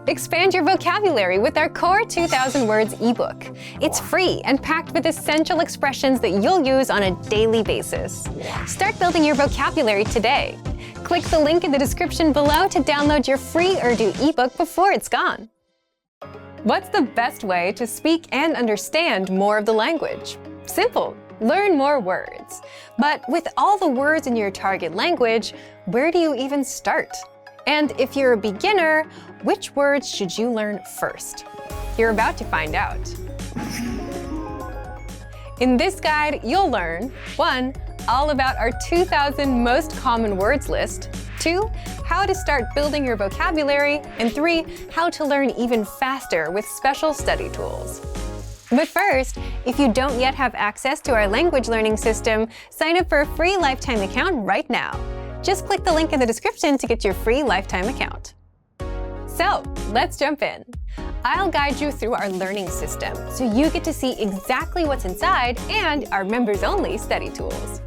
Expand your vocabulary with our Core 2000 Words ebook. It's free and packed with essential expressions that you'll use on a daily basis. Start building your vocabulary today. Click the link in the description below to download your free Urdu ebook before it's gone. What's the best way to speak and understand more of the language? Simple. Learn more words. But with all the words in your target language, where do you even start? And if you're a beginner, which words should you learn first? You're about to find out. In this guide, you'll learn 1. All about our 2000 most common words list, 2. How to start building your vocabulary, and 3. How to learn even faster with special study tools. But first, if you don't yet have access to our language learning system, sign up for a free lifetime account right now. Just click the link in the description to get your free lifetime account. So, let's jump in. I'll guide you through our learning system so you get to see exactly what's inside and our members-only study tools.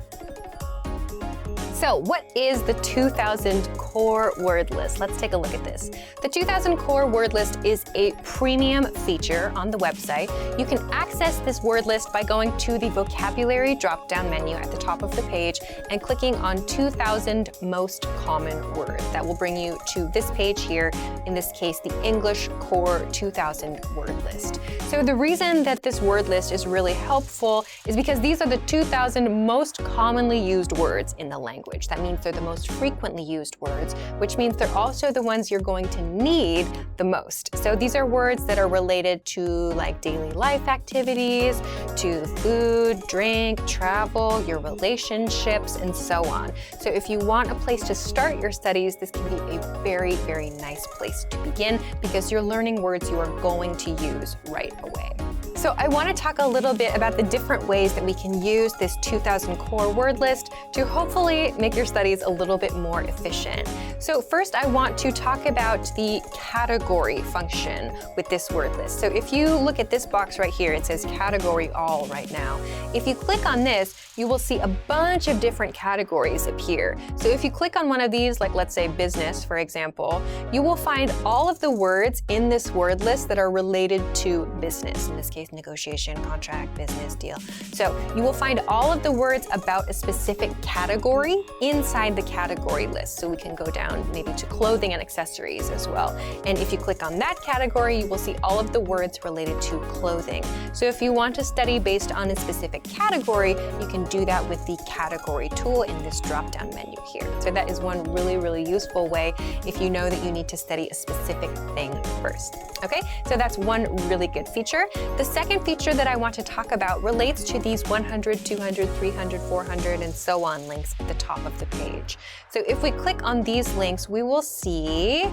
So, what is the 2000 core word list? Let's take a look at this. The 2000 core word list is a premium feature on the website. You can access this word list by going to the vocabulary drop-down menu at the top of the page and clicking on 2000 most common words. That will bring you to this page here, in this case, the English Core 2000 word list. So the reason that this word list is really helpful is because these are the 2000 most commonly used words in the language. That means they're the most frequently used words, which means they're also the ones you're going to need the most. So these are words that are related to like daily life activities, to food, drink, travel, your relationships, and so on. So if you want a place to start your studies, this can be a very, very nice place to begin because you're learning words you are going to use right away. So I want to talk a little bit about the different ways that we can use this 2000 core word list to hopefully make your studies a little bit more efficient. So first I want to talk about the category function with this word list. So if you look at this box right here, it says category all right now. If you click on this, you will see a bunch of different categories appear. So if you click on one of these, like let's say business, for example, you will find all of the words in this word list that are related to business. In this case, negotiation, contract, business, deal. So you will find all of the words about a specific category inside the category list. So we can go down maybe to clothing and accessories as well. And if you click on that category, you will see all of the words related to clothing. So if you want to study based on a specific category, you can do that with the category tool in this drop-down menu here. So that is one really, really useful way if you know that you need to study a specific thing first. Okay, so that's one really good feature. The second feature that I want to talk about relates to these 100, 200, 300, 400, and so on links at the top of the page. So if we click on these links, we will see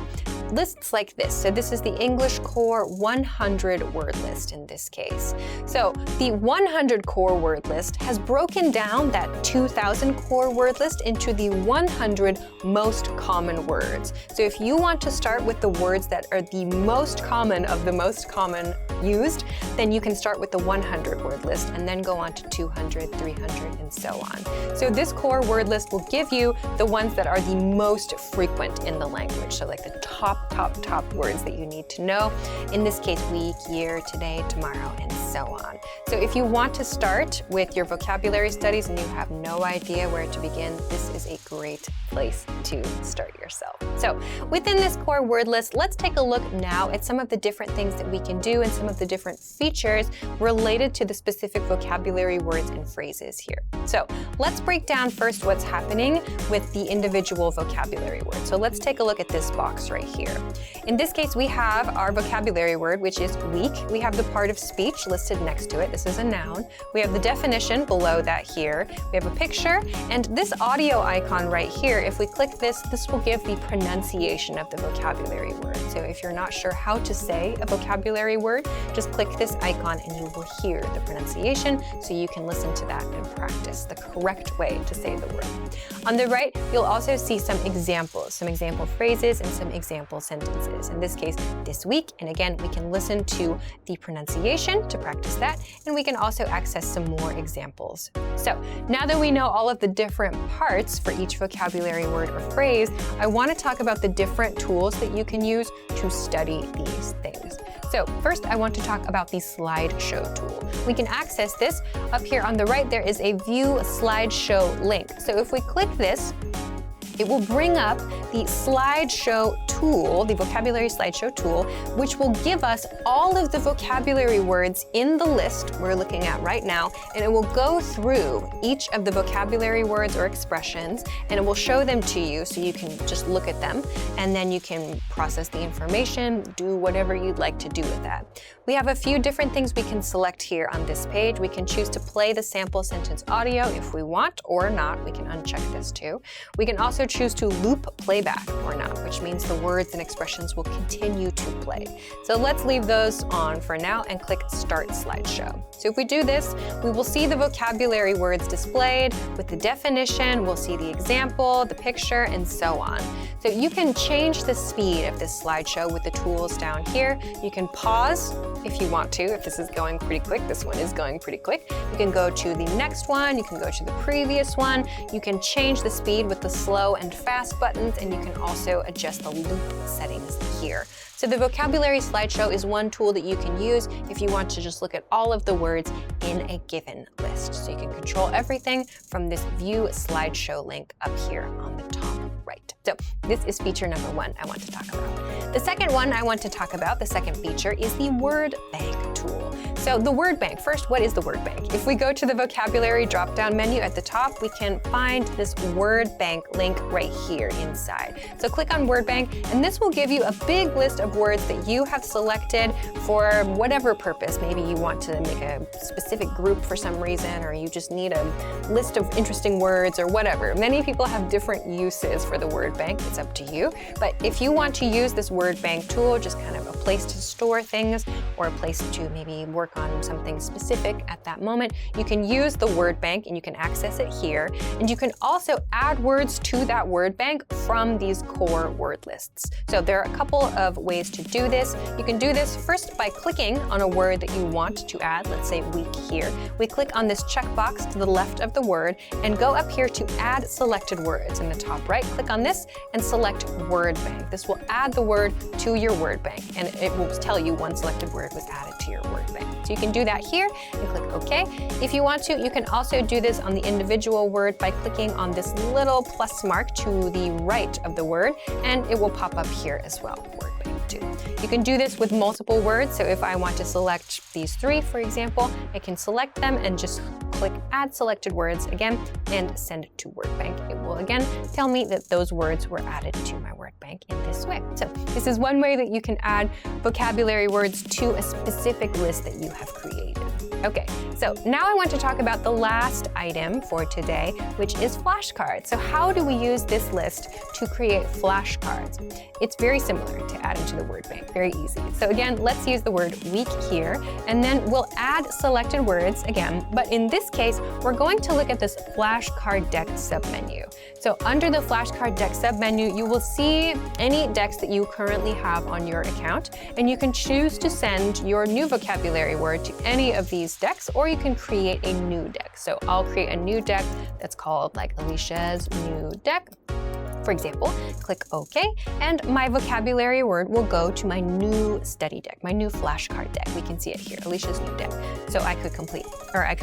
lists like this. So this is the English Core 100 word list in this case. So the 100 core word list has broken down that 2000 core word list into the 100 most common words. So if you want to start with the words that are the most common of the most common used, then you can start with the 100 word list and then go on to 200, 300, and so on. So this core word list will give you the ones that are the most frequent in the language. So like the top words that you need to know. In this case, week, year, today, tomorrow, and so on. So if you want to start with your vocabulary studies and you have no idea where to begin, this is a great place to start yourself. So within this core word list, let's take a look now at some of the different things that we can do and some of the different features related to the specific vocabulary words and phrases here. So let's break down first what's happening with the individual vocabulary words. So let's take a look at this box right here. In this case, we have our vocabulary word, which is week. We have the part of speech listed next to it. This is a noun. We have the definition below that here. We have a picture, and this audio icon right here, if we click this, this will give the pronunciation of the vocabulary word. So if you're not sure how to say a vocabulary word, just click this icon and you will hear the pronunciation so you can listen to that and practice the correct way to say the word. On the right, you'll also see some example phrases and some example sample sentences. In this case, this week. And again, we can listen to the pronunciation to practice that, and we can also access some more examples. So now that we know all of the different parts for each vocabulary word or phrase, I want to talk about the different tools that you can use to study these things. So first, I want to talk about the slideshow tool. We can access this. Up here on the right, there is a View Slideshow link. So if we click this, it will bring up the slideshow tool, the vocabulary slideshow tool, which will give us all of the vocabulary words in the list we're looking at right now, and it will go through each of the vocabulary words or expressions, and it will show them to you so you can just look at them, and then you can process the information, do whatever you'd like to do with that. We have a few different things we can select here on this page. We can choose to play the sample sentence audio if we want or not. We can uncheck this too. We can also choose to loop playback or not, which means the words and expressions will continue to play. So let's leave those on for now and click Start Slideshow. So if we do this, we will see the vocabulary words displayed with the definition, we'll see the example, the picture, and so on. So you can change the speed of this slideshow with the tools down here. You can pause if you want to, if this is going pretty quick. This one is going pretty quick. You can go to the next one, you can go to the previous one. You can change the speed with the slow and fast buttons, and you can also adjust the loop settings here. So the vocabulary slideshow is one tool that you can use if you want to just look at all of the words in a given list. So you can control everything from this View Slideshow link up here on the top right. So this is feature number one I want to talk about. The second one I want to talk about, the second feature, is the word bank tool. So the word bank, first, what is the word bank? If we go to the vocabulary drop-down menu at the top, we can find this word bank link right here inside. So click on word bank, and this will give you a big list of words that you have selected for whatever purpose. Maybe you want to make a specific group for some reason, or you just need a list of interesting words or whatever. Many people have different uses for the word bank. It's up to you. But if you want to use this word bank tool, just kind of a place to store things or a place to maybe work on something specific at that moment, you can use the word bank and you can access it here. And you can also add words to that word bank from these core word lists. So there are a couple of ways to do this. You can do this first by clicking on a word that you want to add, let's say week here. We click on this checkbox to the left of the word and go up here to add selected words. In the top right, click on this and select word bank. This will add the word to your word bank, and it will tell you one selected word was added to your word bank. So you can do that here and click OK. If you want to, you can also do this on the individual word by clicking on this little plus mark to the right of the word, and it will pop up here as well, word bank too. You can do this with multiple words. So if I want to select these three, for example, I can select them and just click Add Selected Words again and send it to word bank. It will again tell me that those words were added to my word bank in this way. So this is one way that you can add vocabulary words to a specific list that you have created. Okay, so now I want to talk about the last item for today, which is flashcards. So how do we use this list to create flashcards? It's very similar to adding to the word bank, very easy. So again, let's use the word week here, and then we'll add selected words again. But in this case, we're going to look at this flashcard deck submenu. So under the flashcard deck submenu, you will see any decks that you currently have on your account, and you can choose to send your new vocabulary word to any of these decks, or you can create a new deck. So I'll create a new deck that's called like Alicia's new deck. For example, click OK, and my vocabulary word will go to my new study deck, my new flashcard deck. We can see it here, Alicia's new deck. So I could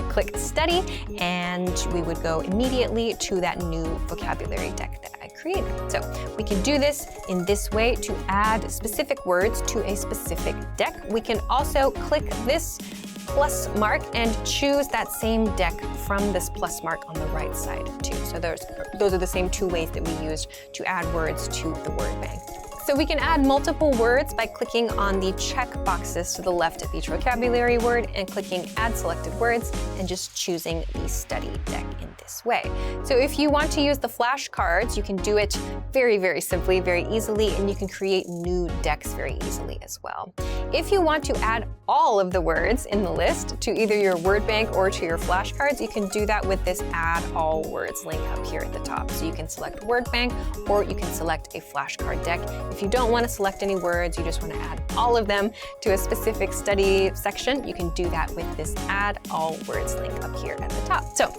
click study, and we would go immediately to that new vocabulary deck that I created. So we can do this in this way to add specific words to a specific deck. We can also click this plus mark and choose that same deck from this plus mark on the right side too. So those are the same two ways that we used to add words to the word bank. So we can add multiple words by clicking on the check boxes to the left of each vocabulary word and clicking Add Selected Words and just choosing the study deck in this way. So if you want to use the flashcards, you can do it very, very simply, very easily, and you can create new decks very easily as well. If you want to add all of the words in the list to either your word bank or to your flashcards, you can do that with this Add All Words link up here at the top. So you can select word bank or you can select a flashcard deck If you don't want to select any words, you just want to add all of them to a specific study section, you can do that with this Add All Words link up here at the top. So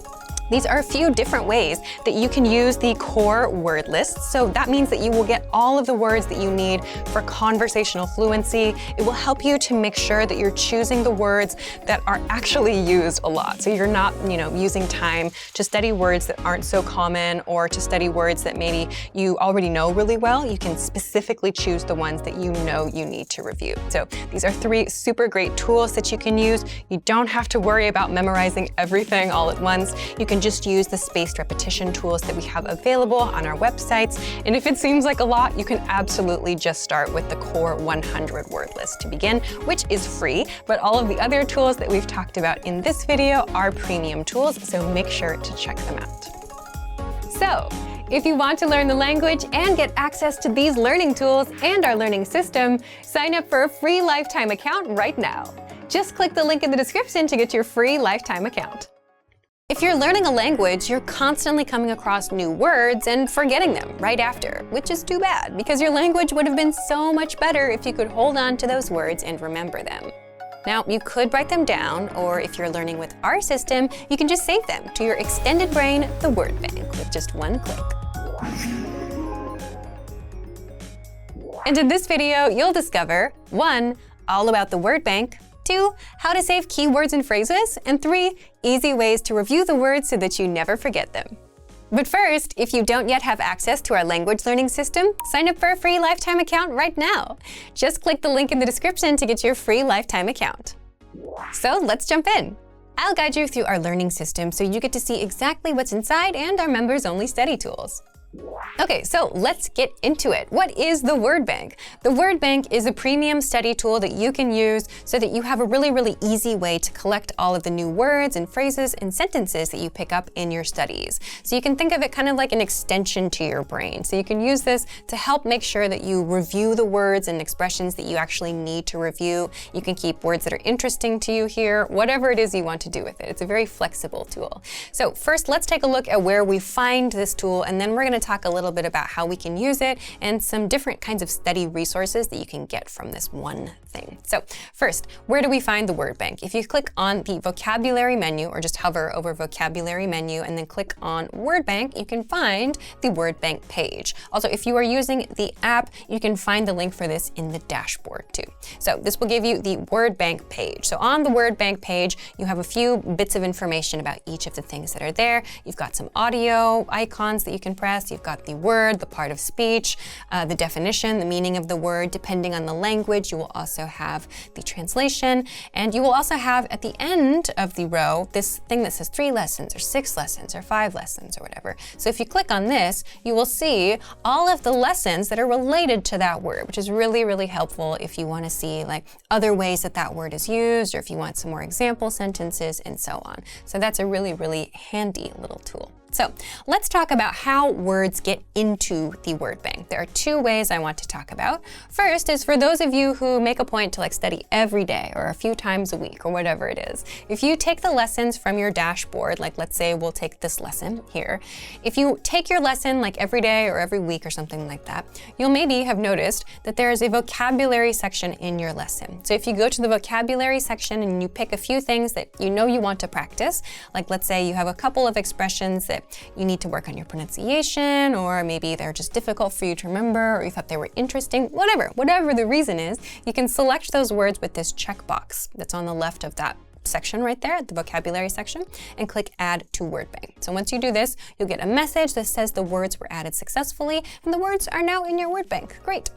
these are a few different ways that you can use the core word list. So that means that you will get all of the words that you need for conversational fluency. It will help you to make sure that you're choosing the words that are actually used a lot. So you're not, using time to study words that aren't so common or to study words that maybe you already know really well. You can specifically choose the ones that you know you need to review. So these are 3 super great tools that you can use. You don't have to worry about memorizing everything all at once. You can just use the spaced repetition tools that we have available on our websites. And if it seems like a lot, you can absolutely just start with the core 100 word list to begin, which is free. But all of the other tools that we've talked about in this video are premium tools, so make sure to check them out. So, if you want to learn the language and get access to these learning tools and our learning system, sign up for a free lifetime account right now. Just click the link in the description to get your free lifetime account. If you're learning a language, you're constantly coming across new words and forgetting them right after, which is too bad because your language would have been so much better if you could hold on to those words and remember them. Now, you could write them down, or if you're learning with our system, you can just save them to your extended brain, the word bank, with just one click. And in this video, you'll discover 1. All about the word bank, 2. How to save keywords and phrases, and 3. Easy ways to review the words so that you never forget them. But first, if you don't yet have access to our language learning system, sign up for a free lifetime account right now. Just click the link in the description to get your free lifetime account. So let's jump in. I'll guide you through our learning system so you get to see exactly what's inside and our members-only study tools. Okay, so let's get into it. What is the word bank? The word bank is a premium study tool that you can use so that you have a really easy way to collect all of the new words and phrases and sentences that you pick up in your studies. So you can think of it kind of like an extension to your brain. So you can use this to help make sure that you review the words and expressions that you actually need to review. You can keep words that are interesting to you here, whatever it is you want to do with it. It's a very flexible tool. So first, let's take a look at where we find this tool, and then we're going to talk a little bit about how we can use it and some different kinds of study resources that you can get from this one thing. So first, where do we find the word bank? If you click on the vocabulary menu, or just hover over vocabulary menu and then click on word bank, you can find the word bank page. Also, if you are using the app, you can find the link for this in the dashboard too. So this will give you the word bank page. So on the word bank page, you have a few bits of information about each of the things that are there. You've got some audio icons that you can press. You've got the word, the part of speech, the definition, the meaning of the word. Depending on the language, you will also have the translation, and you will also have at the end of the row this thing that says 3 lessons or 6 lessons or 5 lessons or whatever. So if you click on this, you will see all of the lessons that are related to that word, which is really helpful if you want to see like other ways that that word is used, or if you want some more example sentences and so on. So that's a really handy little tool. So let's talk about how words get into the word bank. There are 2 ways I want to talk about. First is for those of you who make a point to study every day or a few times a week or whatever it is. If you take the lessons from your dashboard, like let's say we'll take this lesson here. If you take your lesson every day or every week or something like that, you'll maybe have noticed that there is a vocabulary section in your lesson. So if you go to the vocabulary section and you pick a few things that you know you want to practice, like let's say you have a couple of expressions that you need to work on your pronunciation, or maybe they're just difficult for you to remember, or you thought they were interesting, whatever the reason is, you can select those words with this checkbox that's on the left of that section right there, the vocabulary section, and click Add to Word Bank. So once you do this, you'll get a message that says the words were added successfully, and the words are now in your word bank. Great.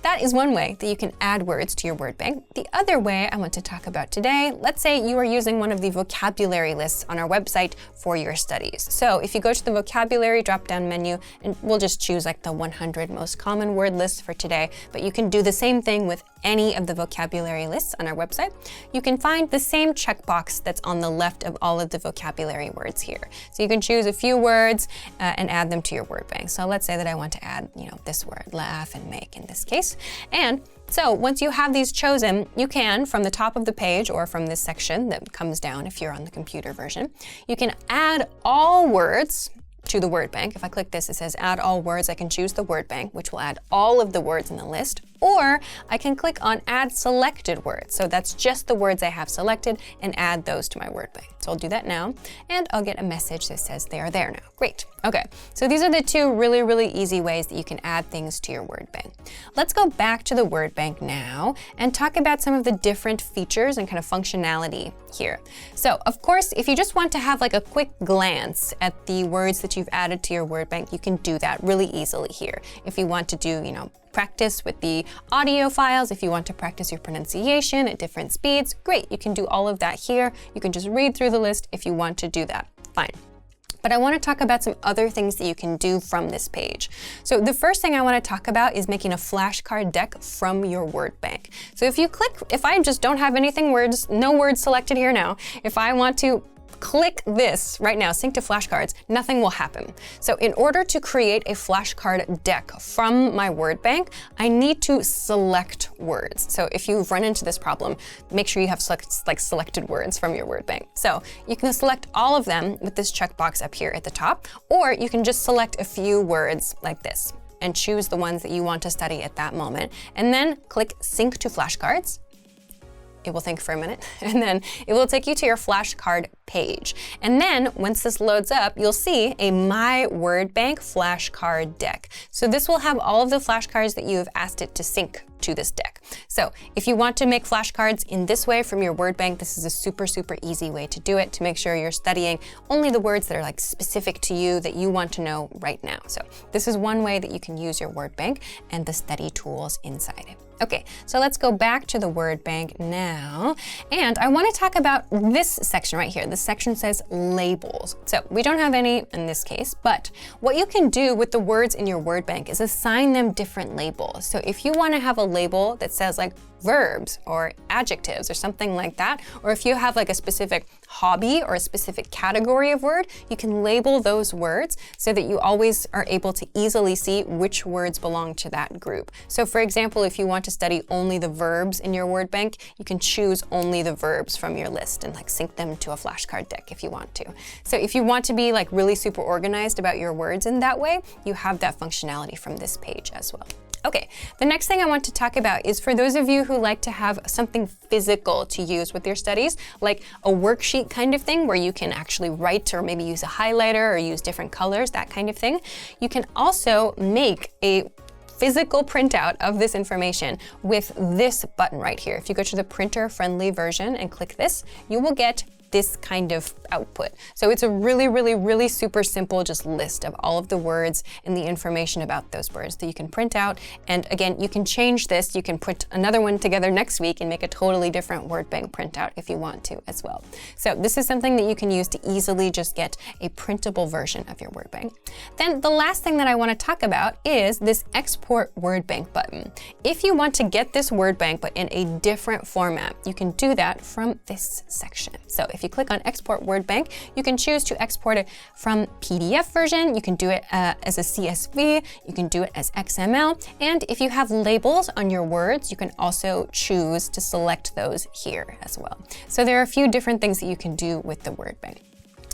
That is one way that you can add words to your word bank. The other way I want to talk about today, let's say you are using one of the vocabulary lists on our website for your studies. So if you go to the vocabulary drop-down menu, and we'll just choose the 100 most common word lists for today, but you can do the same thing with any of the vocabulary lists on our website. You can find the same checkbox that's on the left of all of the vocabulary words here. So you can choose a few words and add them to your word bank. So let's say that I want to add, this word, laugh and make in this case. And so once you have these chosen, you can, from the top of the page or from this section that comes down if you're on the computer version, you can add all words to the word bank. If I click this, it says add all words. I can choose the word bank, which will add all of the words in the list, or I can click on add selected words. So that's just the words I have selected and add those to my word bank. So I'll do that now, and I'll get a message that says they are there now. Great. Okay, so these are the two really, really easy ways that you can add things to your word bank. Let's go back to the word bank now and talk about some of the different features and kind of functionality here. So of course, if you just want to have like a quick glance at the words that you've added to your word bank, you can do that really easily here. If you want to do, practice with the audio files, if you want to practice your pronunciation at different speeds, great, you can do all of that here. You can just read through the list if you want to do that, fine. But I want to talk about some other things that you can do from this page. So the first thing I want to talk about is making a flashcard deck from your word bank. So if I just don't have no words selected here now, if I want to click this right now, sync to flashcards, nothing will happen. So in order to create a flashcard deck from my word bank, I need to select words. So if you've run into this problem, make sure you have selected words from your word bank. So you can select all of them with this checkbox up here at the top, or you can just select a few words like this and choose the ones that you want to study at that moment, and then click sync to flashcards. It will think for a minute, and then it will take you to your flashcard page. And then once this loads up, you'll see a My Word Bank flashcard deck. So this will have all of the flashcards that you have asked it to sync to this deck. So if you want to make flashcards in this way from your word bank, this is a super, super easy way to do it to make sure you're studying only the words that are like specific to you that you want to know right now. So this is one way that you can use your word bank and the study tools inside it. Okay, so let's go back to the word bank now. And I want to talk about this section right here. This section says labels. So we don't have any in this case, but what you can do with the words in your word bank is assign them different labels. So if you want to have a label that says like verbs or adjectives or something like that, or if you have like a specific hobby or a specific category of word, you can label those words so that you always are able to easily see which words belong to that group. So for example, if you want to study only the verbs in your word bank, you can choose only the verbs from your list and like sync them to a flashcard deck if you want to. So if you want to be like really super organized about your words in that way, you have that functionality from this page as well. Okay, the next thing I want to talk about is for those of you who like to have something physical to use with your studies, like a worksheet kind of thing where you can actually write or maybe use a highlighter or use different colors, that kind of thing. You can also make a physical printout of this information with this button right here. If you go to the printer-friendly version and click this, you will get this kind of output. So it's a really, really, really super simple just list of all of the words and the information about those words that you can print out. And again, you can change this. You can put another one together next week and make a totally different word bank printout if you want to as well. So this is something that you can use to easily just get a printable version of your word bank. Then the last thing that I want to talk about is this export word bank button. If you want to get this word bank but in a different format, you can do that from this section. So if you click on Export Word Bank, you can choose to export it from PDF version. You can do it as a CSV. You can do it as XML. And if you have labels on your words, you can also choose to select those here as well. So there are a few different things that you can do with the word bank.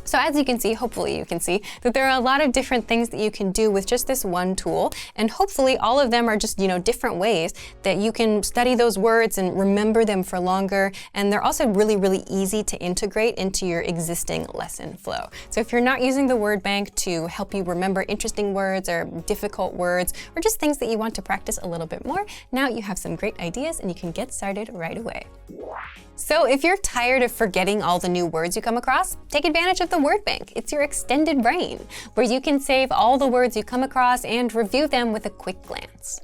So as you can see, hopefully you can see that there are a lot of different things that you can do with just this one tool. And hopefully all of them are just, different ways that you can study those words and remember them for longer. And they're also really, really easy to integrate into your existing lesson flow. So if you're not using the word bank to help you remember interesting words or difficult words, or just things that you want to practice a little bit more, now you have some great ideas and you can get started right away. So if you're tired of forgetting all the new words you come across, take advantage of the word bank. It's your extended brain, where you can save all the words you come across and review them with a quick glance.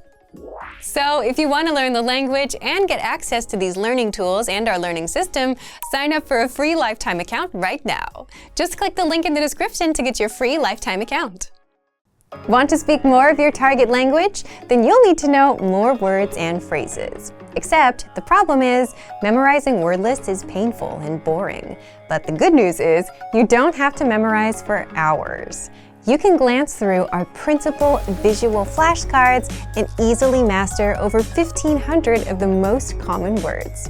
So if you want to learn the language and get access to these learning tools and our learning system, sign up for a free lifetime account right now. Just click the link in the description to get your free lifetime account. Want to speak more of your target language? Then you'll need to know more words and phrases. Except the problem is, memorizing word lists is painful and boring. But the good news is, you don't have to memorize for hours. You can glance through our printable visual flashcards and easily master over 1,500 of the most common words.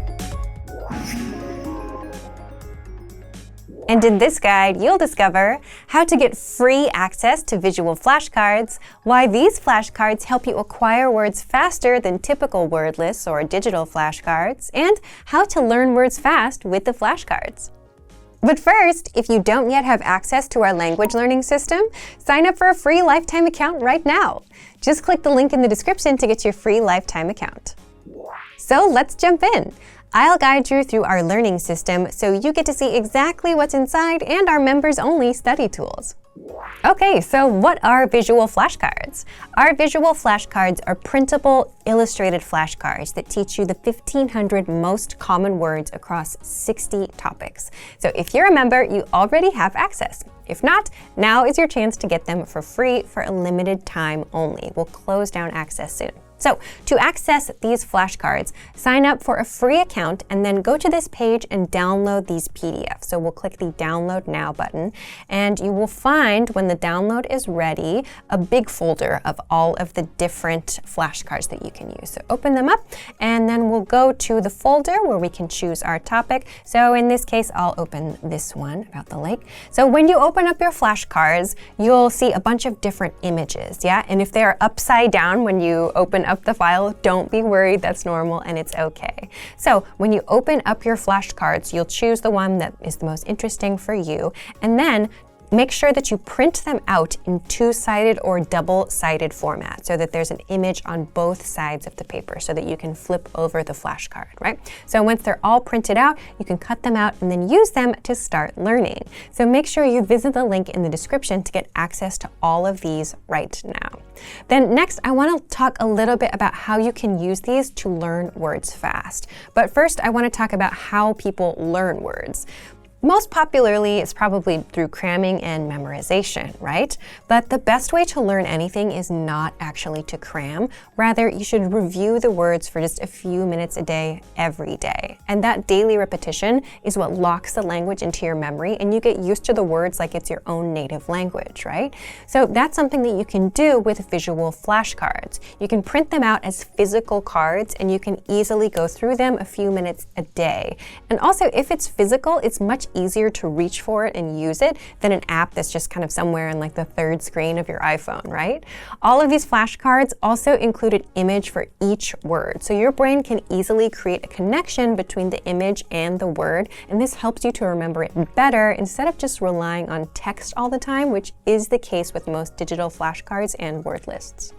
And in this guide, you'll discover how to get free access to visual flashcards, why these flashcards help you acquire words faster than typical word lists or digital flashcards, and how to learn words fast with the flashcards. But first, if you don't yet have access to our language learning system, sign up for a free lifetime account right now. Just click the link in the description to get your free lifetime account. So let's jump in. I'll guide you through our learning system so you get to see exactly what's inside and our members-only study tools. Okay, so what are visual flashcards? Our visual flashcards are printable, illustrated flashcards that teach you the 1,500 most common words across 60 topics. So if you're a member, you already have access. If not, now is your chance to get them for free for a limited time only. We'll close down access soon. So to access these flashcards, sign up for a free account and then go to this page and download these PDFs. So we'll click the Download Now button, and you will find when the download is ready, a big folder of all of the different flashcards that you can use. So open them up, and then we'll go to the folder where we can choose our topic. So in this case, I'll open this one about the lake. So when you open up your flashcards, you'll see a bunch of different images, yeah? And if they are upside down when you open up the file, don't be worried, that's normal and it's okay. So when you open up your flashcards, you'll choose the one that is the most interesting for you, and then make sure that you print them out in two-sided or double-sided format so that there's an image on both sides of the paper so that you can flip over the flashcard, right? So once they're all printed out, you can cut them out and then use them to start learning. So make sure you visit the link in the description to get access to all of these right now. Then next, I want to talk a little bit about how you can use these to learn words fast. But first, I want to talk about how people learn words. Most popularly, it's probably through cramming and memorization, right? But the best way to learn anything is not actually to cram. Rather, you should review the words for just a few minutes a day, every day. And that daily repetition is what locks the language into your memory, and you get used to the words like it's your own native language, right? So that's something that you can do with visual flashcards. You can print them out as physical cards, and you can easily go through them a few minutes a day. And also, if it's physical, it's much easier to reach for it and use it than an app that's just kind of somewhere in like the third screen of your iPhone, right? All of these flashcards also include an image for each word. So your brain can easily create a connection between the image and the word, and this helps you to remember it better instead of just relying on text all the time, which is the case with most digital flashcards and word lists.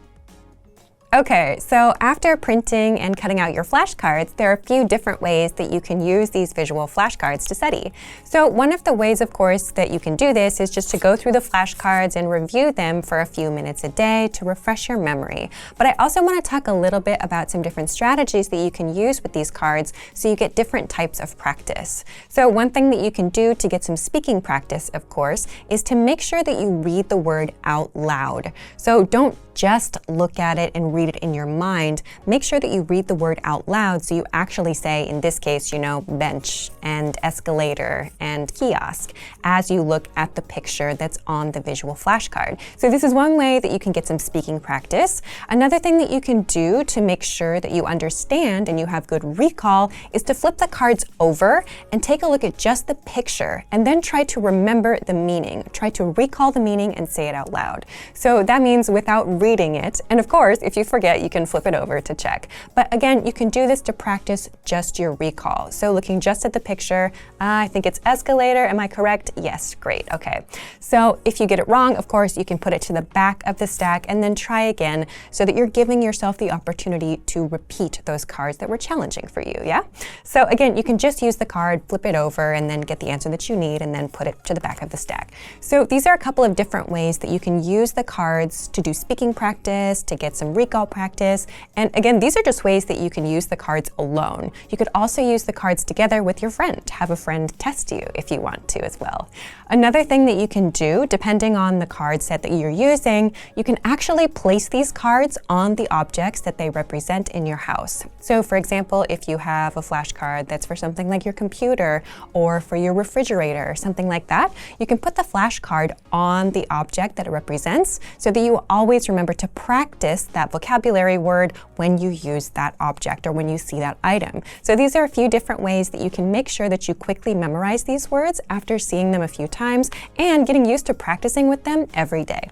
Okay, so after printing and cutting out your flashcards, there are a few different ways that you can use these visual flashcards to study. So one of the ways, of course, that you can do this is just to go through the flashcards and review them for a few minutes a day to refresh your memory. But I also want to talk a little bit about some different strategies that you can use with these cards so you get different types of practice. So one thing that you can do to get some speaking practice, of course, is to make sure that you read the word out loud. So don't just look at it and read it in your mind. Make sure that you read the word out loud so you actually say, in this case, you know, bench and escalator and kiosk as you look at the picture that's on the visual flashcard. So this is one way that you can get some speaking practice. Another thing that you can do to make sure that you understand and you have good recall is to flip the cards over and take a look at just the picture and then try to remember the meaning. Try to recall the meaning and say it out loud. So that means without reading it, and of course, if you forget, you can flip it over to check. But again, you can do this to practice just your recall. So looking just at the picture, I think it's escalator, am I correct? Yes, great, okay. So if you get it wrong, of course, you can put it to the back of the stack and then try again so that you're giving yourself the opportunity to repeat those cards that were challenging for you, yeah? So again, you can just use the card, flip it over, and then get the answer that you need and then put it to the back of the stack. So these are a couple of different ways that you can use the cards to do speaking practice, to get some recall practice. And again, these are just ways that you can use the cards alone. You could also use the cards together with your friend. Have a friend test you if you want to as well. Another thing that you can do, depending on the card set that you're using, you can actually place these cards on the objects that they represent in your house. So for example, if you have a flashcard that's for something like your computer or for your refrigerator or something like that, you can put the flashcard on the object that it represents so that you will always remember remember to practice that vocabulary word when you use that object or when you see that item. So these are a few different ways that you can make sure that you quickly memorize these words after seeing them a few times and getting used to practicing with them every day.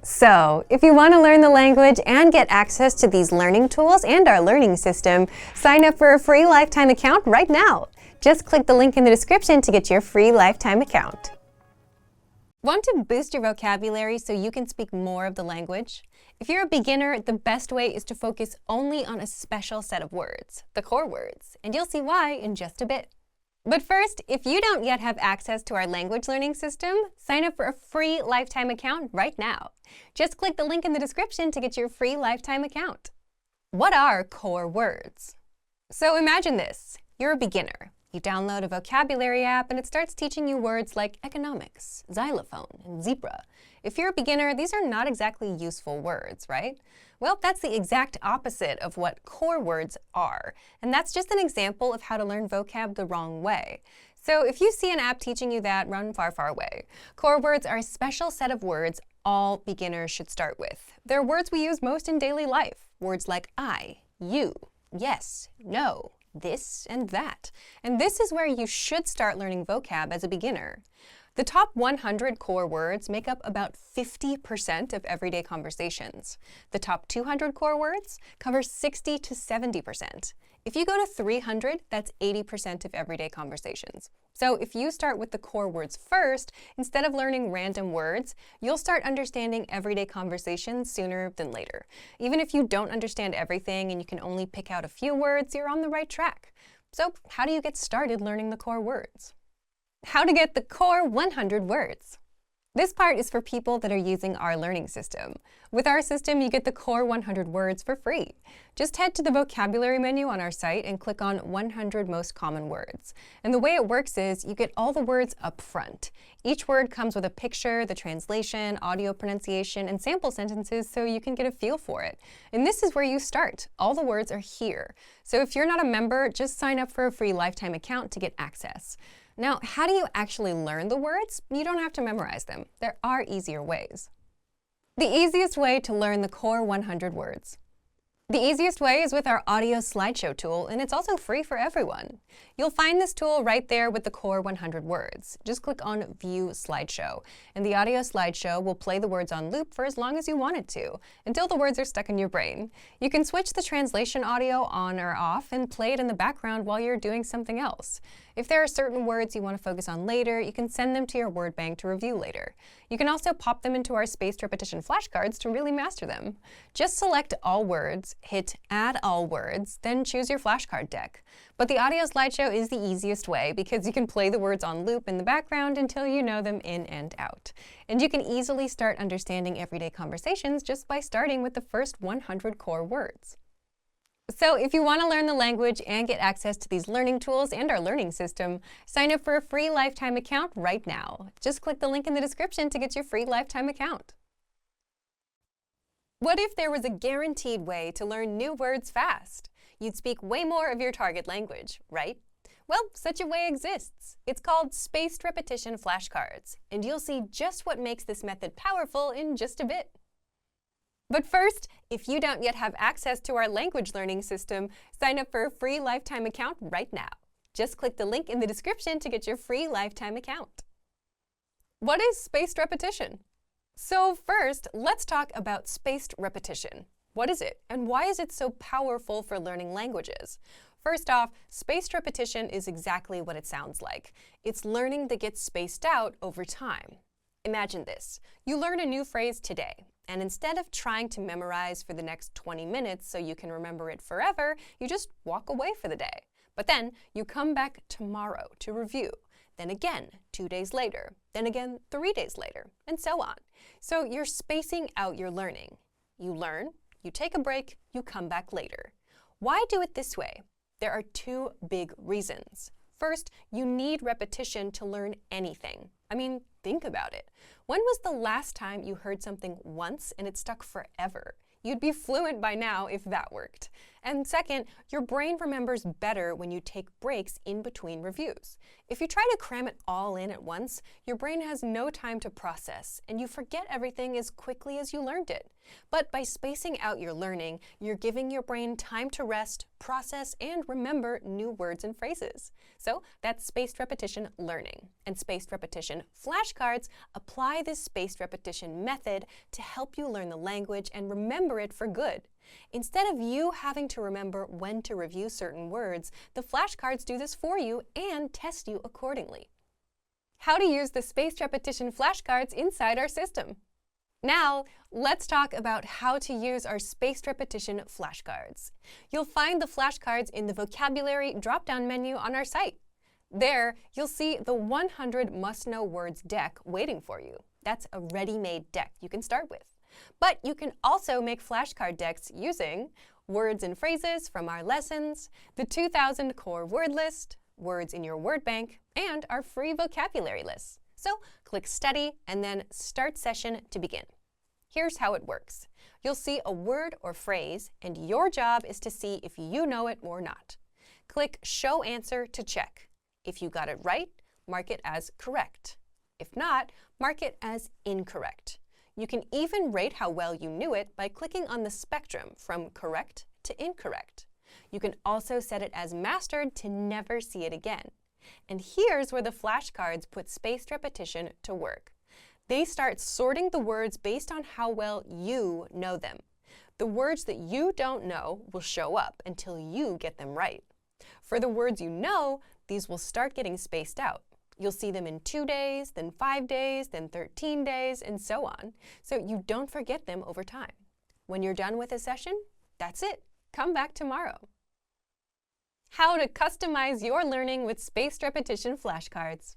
So, if you want to learn the language and get access to these learning tools and our learning system, sign up for a free lifetime account right now. Just click the link in the description to get your free lifetime account. Want to boost your vocabulary so you can speak more of the language? If you're a beginner, the best way is to focus only on a special set of words, the core words, and you'll see why in just a bit. But first, if you don't yet have access to our language learning system, sign up for a free lifetime account right now. Just click the link in the description to get your free lifetime account. What are core words? So imagine this. You're a beginner. You download a vocabulary app and it starts teaching you words like economics, xylophone, and zebra. If you're a beginner, these are not exactly useful words, right? Well, that's the exact opposite of what core words are. And that's just an example of how to learn vocab the wrong way. So if you see an app teaching you that, run far, far away. Core words are a special set of words all beginners should start with. They're words we use most in daily life. Words like I, you, yes, no, this, and that. And this is where you should start learning vocab as a beginner. The top 100 core words make up about 50% of everyday conversations. The top 200 core words cover 60 to 70%. If you go to 300, that's 80% of everyday conversations. So if you start with the core words first, instead of learning random words, you'll start understanding everyday conversations sooner than later. Even if you don't understand everything and you can only pick out a few words, you're on the right track. So how do you get started learning the core words? How to get the core 100 words. This part is for people that are using our learning system. With our system, you get the core 100 words for free. Just head to the vocabulary menu on our site and click on 100 most common words. And the way it works is you get all the words up front. Each word comes with a picture, the translation, audio pronunciation, and sample sentences so you can get a feel for it. And this is where you start. All the words are here. So if you're not a member, just sign up for a free lifetime account to get access. Now, how do you actually learn the words? You don't have to memorize them. There are easier ways. The easiest way to learn the core 100 words. The easiest way is with our audio slideshow tool, and it's also free for everyone. You'll find this tool right there with the core 100 words. Just click on View Slideshow, and the audio slideshow will play the words on loop for as long as you want it to, until the words are stuck in your brain. You can switch the translation audio on or off and play it in the background while you're doing something else. If there are certain words you want to focus on later, you can send them to your word bank to review later. You can also pop them into our spaced repetition flashcards to really master them. Just select all words, hit Add All Words, then choose your flashcard deck. But the audio slideshow is the easiest way because you can play the words on loop in the background until you know them in and out. And you can easily start understanding everyday conversations just by starting with the first 100 core words. So if you want to learn the language and get access to these learning tools and our learning system, sign up for a free lifetime account right now. Just click the link in the description to get your free lifetime account. What if there was a guaranteed way to learn new words fast? You'd speak way more of your target language, right? Well, such a way exists. It's called spaced repetition flashcards, and you'll see just what makes this method powerful in just a bit. But first, if you don't yet have access to our language learning system, sign up for a free lifetime account right now. Just click the link in the description to get your free lifetime account. What is spaced repetition? So first, let's talk about spaced repetition. What is it, and why is it so powerful for learning languages? First off, spaced repetition is exactly what it sounds like. It's learning that gets spaced out over time. Imagine this. You learn a new phrase today. And instead of trying to memorize for the next 20 minutes so you can remember it forever, you just walk away for the day. But then you come back tomorrow to review, then again 2 days later, then again 3 days later, and so on. So you're spacing out your learning. You learn, you take a break, you come back later. Why do it this way? There are two big reasons. First, you need repetition to learn anything. I mean, think about it. When was the last time you heard something once and it stuck forever? You'd be fluent by now if that worked. And second, your brain remembers better when you take breaks in between reviews. If you try to cram it all in at once, your brain has no time to process, and you forget everything as quickly as you learned it. But by spacing out your learning, you're giving your brain time to rest, process, and remember new words and phrases. So that's spaced repetition learning. And spaced repetition flashcards apply this spaced repetition method to help you learn the language and remember it for good. Instead of you having to remember when to review certain words, the flashcards do this for you and test you accordingly. How to use the spaced repetition flashcards inside our system. Now, let's talk about how to use our spaced repetition flashcards. You'll find the flashcards in the vocabulary drop-down menu on our site. There, you'll see the 100 must-know words deck waiting for you. That's a ready-made deck you can start with. But you can also make flashcard decks using words and phrases from our lessons, the 2000 core word list, words in your word bank, and our free vocabulary lists. So click Study and then Start Session to begin. Here's how it works. You'll see a word or phrase, and your job is to see if you know it or not. Click Show Answer to check. If you got it right, mark it as correct. If not, mark it as incorrect. You can even rate how well you knew it by clicking on the spectrum from correct to incorrect. You can also set it as mastered to never see it again. And here's where the flashcards put spaced repetition to work. They start sorting the words based on how well you know them. The words that you don't know will show up until you get them right. For the words you know, these will start getting spaced out. You'll see them in 2 days, then 5 days, then 13 days, and so on, so you don't forget them over time. When you're done with a session, that's it. Come back tomorrow. How to customize your learning with spaced repetition flashcards.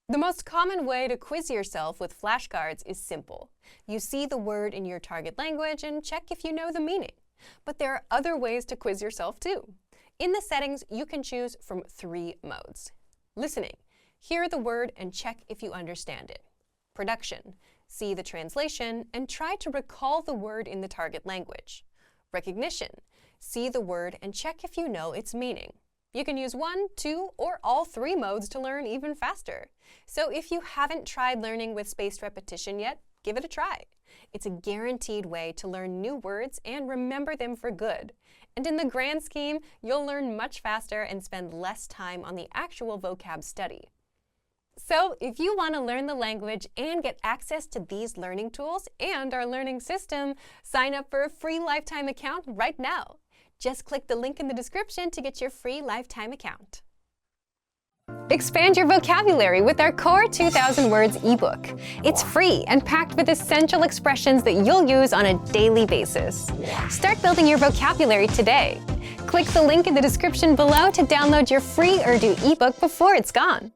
The most common way to quiz yourself with flashcards is simple. You see the word in your target language and check if you know the meaning. But there are other ways to quiz yourself too. In the settings, you can choose from 3 modes. Listening. Hear the word and check if you understand it. Production. See the translation and try to recall the word in the target language. Recognition. See the word and check if you know its meaning. You can use 1, 2, or all 3 modes to learn even faster. So if you haven't tried learning with spaced repetition yet, give it a try. It's a guaranteed way to learn new words and remember them for good. And in the grand scheme, you'll learn much faster and spend less time on the actual vocab study. So if you want to learn the language and get access to these learning tools and our learning system, sign up for a free lifetime account right now. Just click the link in the description to get your free lifetime account. Expand your vocabulary with our Core 2000 Words ebook. It's free and packed with essential expressions that you'll use on a daily basis. Start building your vocabulary today. Click the link in the description below to download your free Urdu ebook before it's gone.